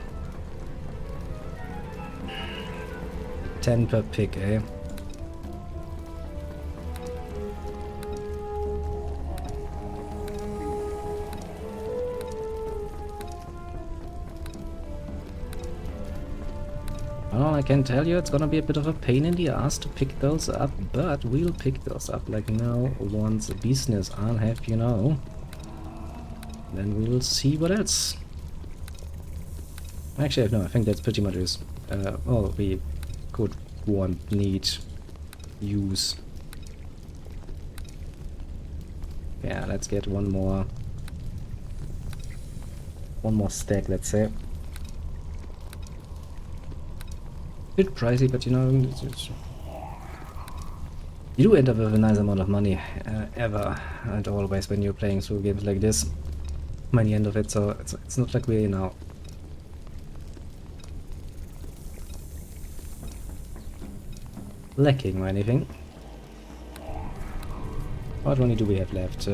Speaker 1: 10 per pick, eh? Well, I can tell you it's gonna be a bit of a pain in the ass to pick those up, but we'll pick those up like no one's business, I'll have you know. Then we'll see what else. Actually, no, I think that's pretty much it. All we could want, need, use. Yeah, let's get one more stack, let's say. Bit pricey, but you know, you do end up with a nice amount of money ever and always when you're playing through games like this by the end of it, so it's not like we're, you know, lacking or anything. What money do we have left?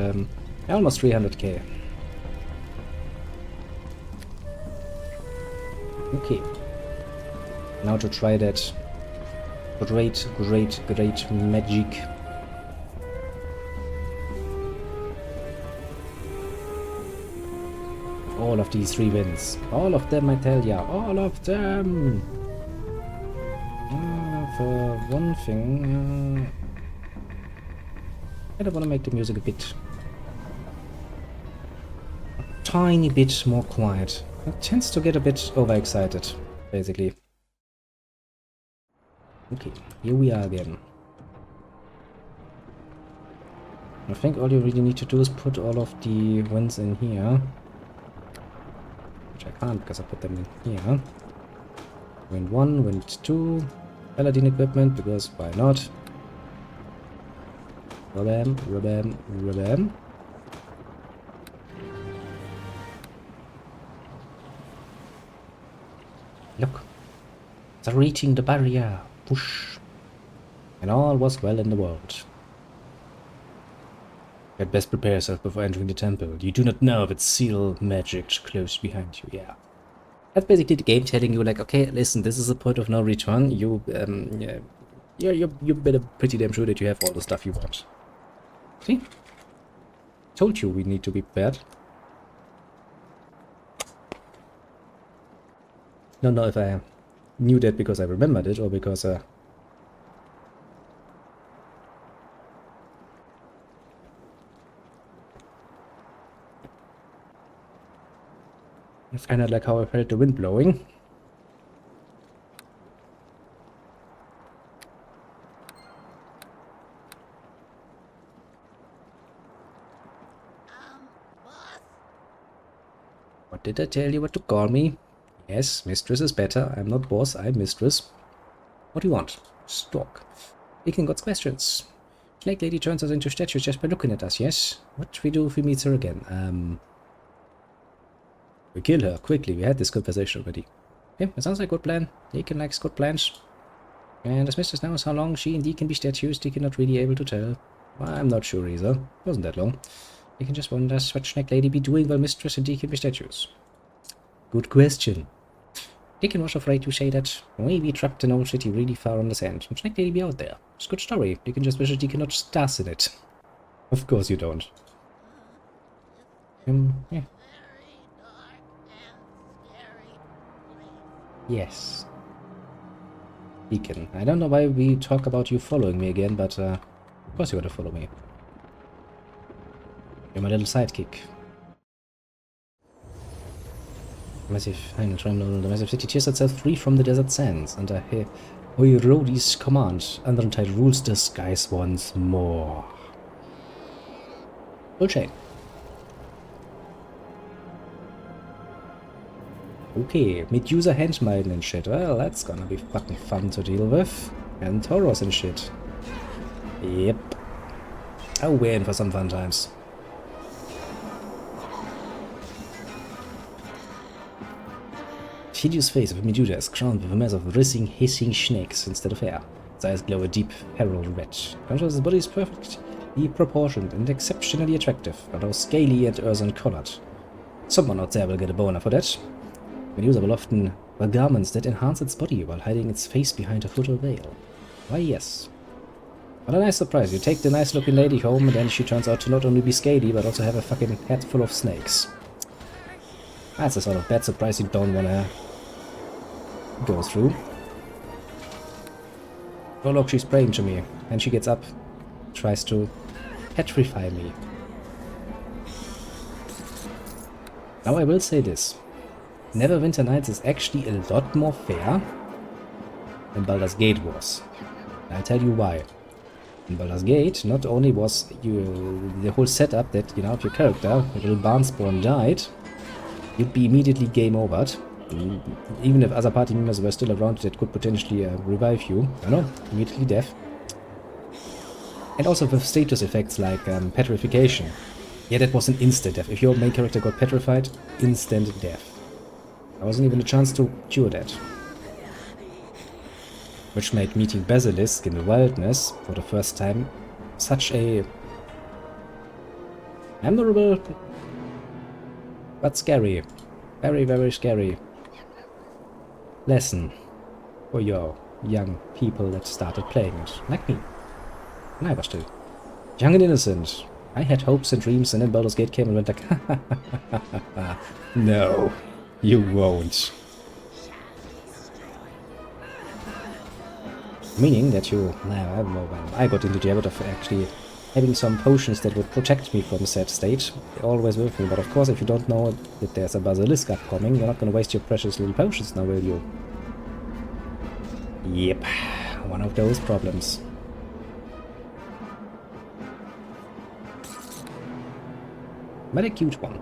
Speaker 1: Almost 300k. Okay. Now to try that great magic. All of these 3 wins. All of them, I tell ya. All of them! For one thing, I don't want to make the music a tiny bit more quiet. It tends to get a bit overexcited, basically. Okay, here we are again. I think all you really need to do is put all of the wins in here. Which I can't because I put them in here. Win 1, win 2. Paladin equipment, because why not? Rabam, rabam, rabam. Look, they're reaching the barrier. Push. And all was well in the world. You had best prepare yourself before entering the temple. You do not know if it's seal magic close behind you. Yeah. That's basically the game telling you, like, okay, listen, this is a point of no return. You, you better pretty damn sure that you have all the stuff you want. See? Told you we need to be prepared. Don't know if I knew that because I remembered it or because It's kind of like how I felt the wind blowing. What did I tell you what to call me? Yes, mistress is better. I'm not boss, I'm mistress. What do you want? Stalk. Speaking God's questions. Snake Lady turns us into statues just by looking at us, yes? What do we do if we meet her again? We kill her, quickly. We had this conversation already. Okay, that sounds like a good plan. Deacon likes good plans. And as mistress knows how long she and Deacon be statues, Deacon not really able to tell. I'm not sure either. Wasn't that long. Deacon just wonders what Snake Lady be doing while mistress and Deacon be statues. Good question. Deacon was afraid to say that maybe trapped in old city really far on the sand. And Snake Lady be out there. It's a good story. Deacon just wishes Deacon not stars in it. Of course you don't. Yeah. Yes. Deacon. I don't know why we talk about you following me again, but of course you're gonna follow me. You're my little sidekick. Massive final terminal. The massive city tears itself free from the desert sands under Oirodi's command. Undertide rules the skies once more. Full chain. Okay, Medusa Handmaiden and shit. Well, that's gonna be fucking fun to deal with. And Tauros and shit. Yep. Oh, we're in for some fun times. The hideous face of Medusa is crowned with a mass of writhing, hissing snakes instead of hair. Its eyes glow a deep, feral red. Conscious, his body is perfectly proportioned and exceptionally attractive, although scaly and earthen-colored. Someone out there will get a boner for that. Medusa will often wear garments that enhance its body while hiding its face behind a footal veil. Why, yes. What a nice surprise. You take the nice-looking lady home and then she turns out to not only be scaly, but also have a fucking head full of snakes. That's a sort of bad surprise you don't wanna go through. Oh look, she's praying to me. And she gets up, tries to petrify me. Now I will say this. Neverwinter Nights is actually a lot more fair than Baldur's Gate was. And I'll tell you why. In Baldur's Gate, not only was the whole setup that, you know, if your character, your little Barnspawn, died, you'd be immediately game overed. Even if other party members were still around that could potentially revive you. I know, immediately death. And also with status effects like petrification. Yeah, that was an instant death. If your main character got petrified, instant death. There wasn't even a chance to cure that. Which made meeting Basilisk in the wilderness for the first time such a memorable but scary, very, very scary lesson for your young people that started playing it, like me. And I was still young and innocent. I had hopes and dreams, and then Baldur's Gate came and went like, no, you won't. Meaning that you, I don't know, when I got into the habit of actually having some potions that would protect me from said state, always with me. But of course, if you don't know that there's a basilisk upcoming, you're not going to waste your precious little potions now, will you? Yep, one of those problems. But a cute one.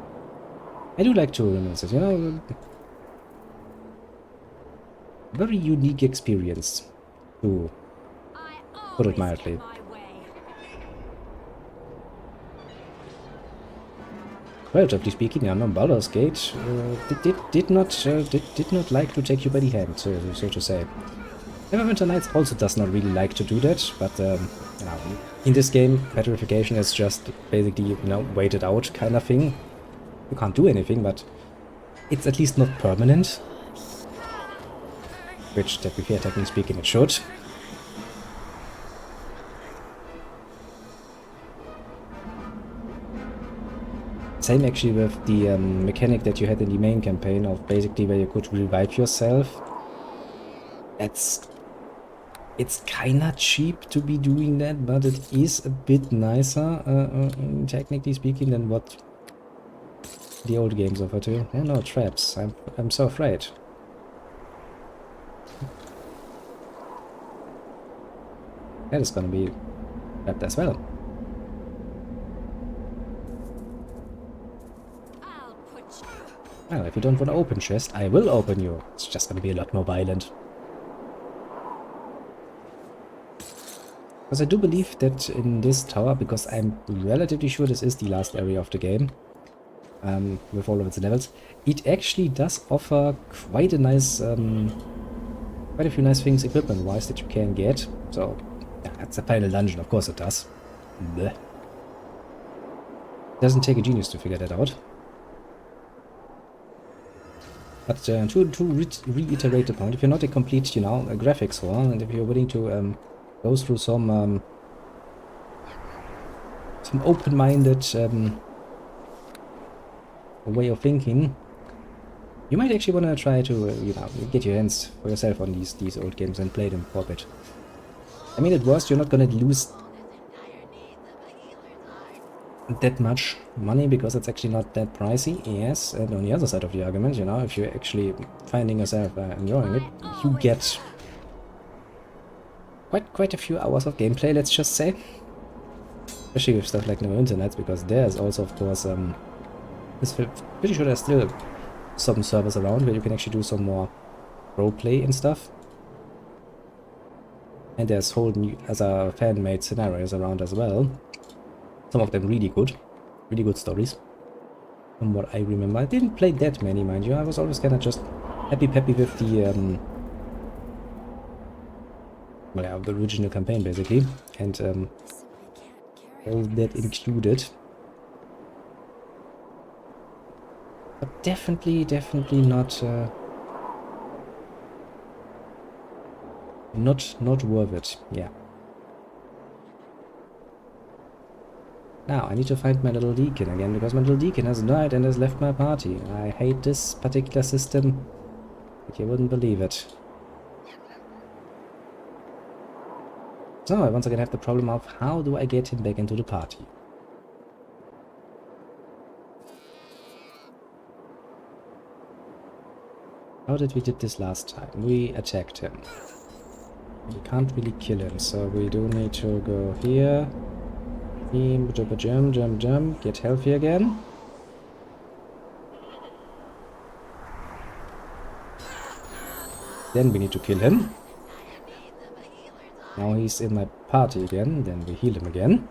Speaker 1: I do like to remember it, you know. Very unique experience, to put it mildly. Relatively speaking, Baldur's Gate did not like to take you by the hand, so to say. Neverwinter Nights also does not really like to do that, but you know, in this game, petrification is just basically, you know, waited out kind of thing. You can't do anything, but it's at least not permanent. Which, to be fair, technically speaking, it should. Same actually with the mechanic that you had in the main campaign of basically where you could revive yourself. It's kinda cheap to be doing that, but it is a bit nicer, technically speaking, than what the old games offer too. Yeah, no traps. I'm so afraid. That is gonna be trapped as well.
Speaker 2: I'll put you.
Speaker 1: Well, if you don't want to open chest, I will open you. It's just gonna be a lot more violent. Because I do believe that in this tower, because I'm relatively sure this is the last area of the game, with all of its levels, it actually does offer quite a nice, quite a few nice things equipment-wise that you can get. So, yeah, that's the final dungeon, of course it does. Blech. Doesn't take a genius to figure that out. But to reiterate the point, if you're not a complete, you know, a graphics whore, and if you're willing to go through some open-minded way of thinking, you might actually want to try to, you know, get your hands for yourself on these old games and play them for a bit. I mean, at worst, you're not gonna lose that much money because it's actually not that pricey. Yes, and on the other side of the argument, you know, if you're actually finding yourself enjoying it, you get quite a few hours of gameplay, let's just say. Especially with stuff like Neverwinter Nights, because there's also, of course, pretty sure there's still some servers around where you can actually do some more roleplay and stuff. And there's whole new other fan-made scenarios around as well. Some of them really good stories. From what I remember, I didn't play that many, mind you. I was always kind of just happy-peppy with the well, yeah, the original campaign basically, and all that included. But definitely not not worth it. Yeah. Now I need to find my little deacon again, because my little deacon has died and has left my party. I hate this particular system, but you wouldn't believe it. So I once again have the problem of how do I get him back into the party? How did we did this last time? We attacked him. We can't really kill him, so we do need to go here. Jump, get healthy again. Then we need to kill him. Now he's in my party again, then we heal him again.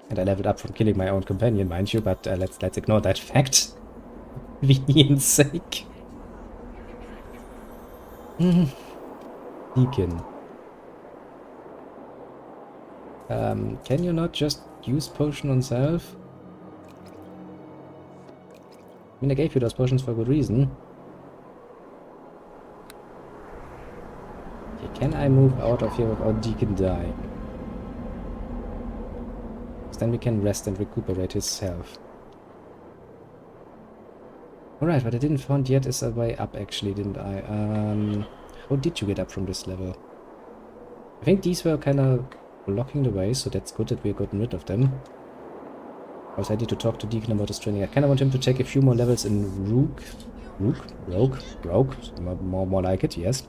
Speaker 1: And I leveled up from killing my own companion, mind you, but let's ignore that fact. Convenience sake. Deacon. Can you not just use potion on self? I mean, I gave you those potions for a good reason. Okay, can I move out of here without Deacon dying? Because then we can rest and recuperate his health. Alright, what I didn't find yet is a way up, actually, didn't I? How did you get up from this level? I think these were kind of blocking the way, so that's good that we're gotten rid of them. Also, I need to talk to Deacon about his training. I kind of want him to take a few more levels in Rogue, more like it, yes.